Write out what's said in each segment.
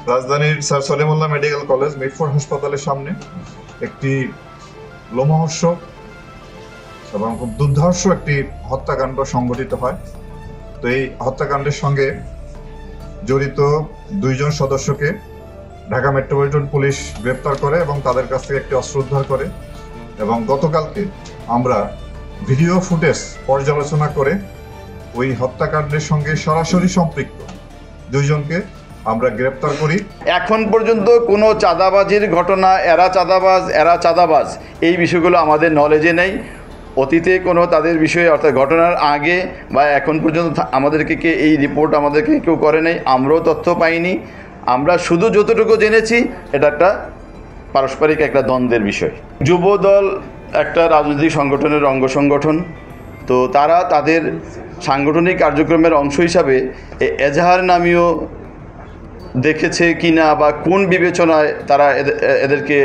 রাজধানীর sir Salimullah medical college Mitford হাসপাতালের সামনে একটি লোমহর্ষক এবং খুব দুর্ধর্ষ একটি হত্যাকাণ্ড সংঘটিত হয়। তো এই হত্যাকাণ্ডের সঙ্গে জড়িত 2 জন সদস্যকে ঢাকা মেট্রোপলিটন পুলিশ গ্রেপ্তার করে এবং তাদের কাছ থেকে একটি অস্ত্র উদ্ধার করে। এবং গতকালকে আমরা ভিডিও ফুটেজ পর্যালোচনা করে ওই হত্যাকাণ্ডের সঙ্গে সরাসরি সম্পৃক্ত 2 জনকে আমরা গ্রেপ্তার করি। এখন পর্যন্ত কোনো চাঁদাবাজির ঘটনা, এরা চাঁদাবাজ এই বিষয়গুলো আমাদের নলেজে নেই। অতীতে কোনো তাদের বিষয়ে অর্থাৎ ঘটনার আগে বা এখন পর্যন্ত আমাদেরকে এই রিপোর্ট আমাদেরকে কেউ করে নাই, আমরাও তথ্য পাইনি। আমরা শুধু যতটুকু জেনেছি এটা একটা পারস্পরিক একটা দ্বন্দ্বের বিষয়। যুবদল একটা রাজনৈতিক সংগঠনের অঙ্গ সংগঠন, তো তারা তাদের সাংগঠনিক কার্যক্রমের অংশ হিসাবে এজাহার নামীয় দেখেছে কিনা বা কোন বিবেচনায় তারা এদেরকে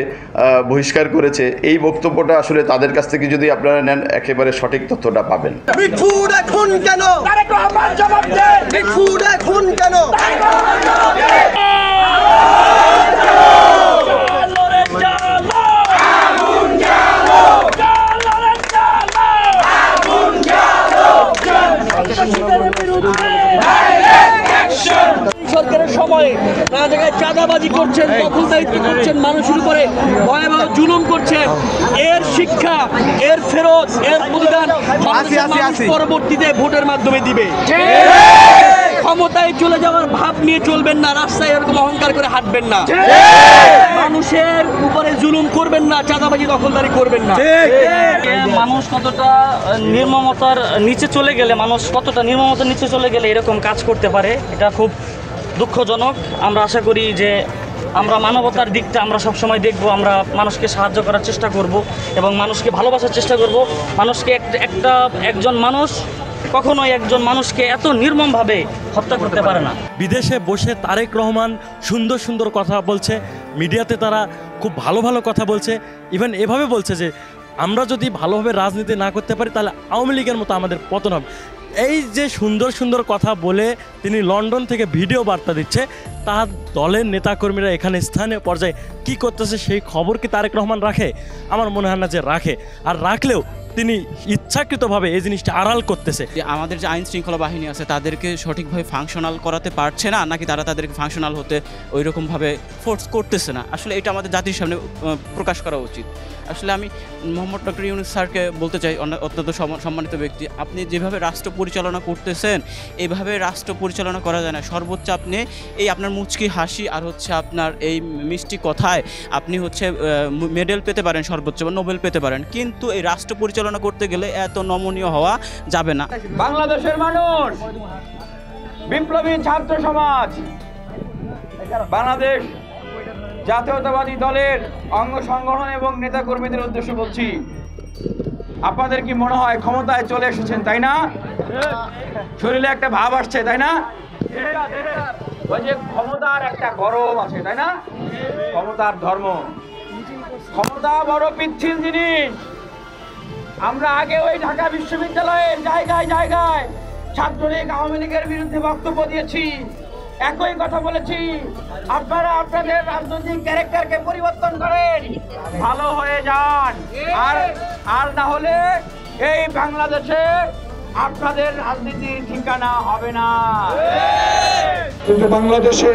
বহিষ্কার করেছে, এই বক্তব্যটা আসলে তাদের কাছ থেকে যদি আপনারা নেন একেবারে সঠিক তথ্যটা পাবেন। মিটফোর্ড এখন কেন? তারেক রহমান জবাব দেন। মিটফোর্ড এখন কেন? সরকারের সময়ে নানা জায়গায় চাঁদাবাজি করছেন, দখলদারিত্ব করছেন, মানুষের উপরে ভয়াবহ জুলুম করছেন। এর শিক্ষা, এর ফেরত, এর প্রতিদান পরবর্তীতে ভোটের মাধ্যমে দিবে। ক্ষমতায় চলে যাওয়ার ভাব নিয়ে চলবেন না, রাস্তায় এরকম অহংকার করে হাঁটবেন না, মানুষের উপরে জুলুম করবেন না, চাঁদাবাজি দখলদারি করবেন না। মানুষ কতটা নির্মমতার নিচে চলে গেলে, এরকম কাজ করতে পারে, এটা খুব দুঃখজনক। আমরা আশা করি যে আমরা মানবতার দিকটা আমরা সবসময় দেখব, আমরা মানুষকে সাহায্য করার চেষ্টা করব এবং মানুষকে ভালোবাসার চেষ্টা করব। মানুষকে একজন মানুষ কখনোই একজন মানুষকে এত নির্মমভাবে হত্যা করতে পারে না। বিদেশে বসে তারেক রহমান সুন্দর সুন্দর কথা বলছে, মিডিয়াতে তারা খুব ভালো ভালো কথা বলছে, ইভেন এভাবে বলছে যে আমরা যদি ভালোভাবে রাজনীতি না করতে পারি তাহলে আওয়ামী লীগের মতো আমাদের পতন হবে। এই যে সুন্দর সুন্দর কথা বলে তিনি লন্ডন থেকে ভিডিও বার্তা দিচ্ছে, তার দলের নেতাকর্মীরা এখানে স্থানীয় পর্যায়ে কি করতেছে সেই খবর কি তারেক রহমান রাখে? আমার মনে হয় না যে রাখে। আর রাখলেও তিনি ইচ্ছাকৃতভাবে এই জিনিসটা আড়াল করতেছে। আমাদের যে আইন শৃঙ্খলা বাহিনী আছে তাদেরকে সঠিকভাবে ফাংশনাল করাতে পারছে না, নাকি তারা তাদেরকে ফাংশনাল হতে ওই রকমভাবে ফোর্স করতেছে না, আসলে এটা আমাদের জাতির সামনে প্রকাশ করা উচিত। আসলে আমি মোহাম্মদ ডক্টর ইউনূস স্যারকে বলতে চাই, অত্যন্ত সম্মানিত ব্যক্তি, আপনি যেভাবে রাষ্ট্র পরিচালনা করতেছেন এইভাবে রাষ্ট্র পরিচালনা করা যায় না। সর্বোচ্চ আপনি এই আপনার মুচকি হাসি আর হচ্ছে আপনার এই মিষ্টি কথায় আপনি হচ্ছে মেডেল পেতে পারেন, সর্বোচ্চ বা নোবেল পেতে পারেন, কিন্তু এই রাষ্ট্র পরিচালনা করতে গেলে এত নমনীয় হওয়া যাবে না। বাংলাদেশের মানুষ, বিপ্লবী ছাত্র সমাজ, বাংলাদেশ জাতীয়তাবাদী দলের অঙ্গ সংগঠন এবং নেতাকর্মীদের উদ্দেশ্যে বলছি, আপনাদের কি মনে হয় ক্ষমতায় চলে এসেছেন, তাই না? শরীরে একটা ভাব আসছে, তাই না? ওই যে ক্ষমতার একটা গরম আছে, তাই না? ক্ষমতার ধর্ম, ক্ষমতা বড় পিচ্ছিল জিনিস। আমরা আগে ওই ঢাকা বিশ্ববিদ্যালয়ের জায়গায় জায়গায় ছাত্রলীগ আওয়ামী লীগের বিরুদ্ধে বক্তব্য দিয়েছি, একই কথা বলেছি, আপনারা আপনাদের রাজনৈতিক ক্যারেক্টারকে পরিবর্তন করেন, ভালো হয়ে যান, আর না হলে এই বাংলাদেশে আপনাদের রাজনীতির ঠিকানা হবে না। কিন্তু বাংলাদেশে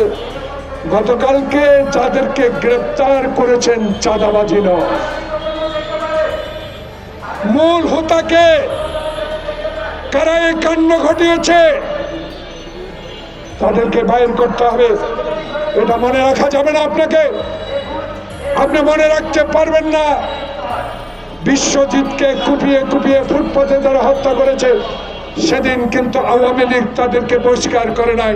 গতকালকে যাদেরকে গ্রেপ্তার করেছেন চাঁদাবাজি নয়, মূল হোতাকে কারা এই কাণ্ড ঘটিয়েছে তাদেরকে বাইর করতে হবে। এটা মনে রাখা যাবে না, আপনি মনে রাখতে পারবেন না। বিশ্বজিৎকে কুপিয়ে কুপিয়ে ফুটপাতে যারা হত্যা করেছে সেদিন কিন্তু আওয়ামী লীগ তাদেরকে বহিষ্কার করে নাই।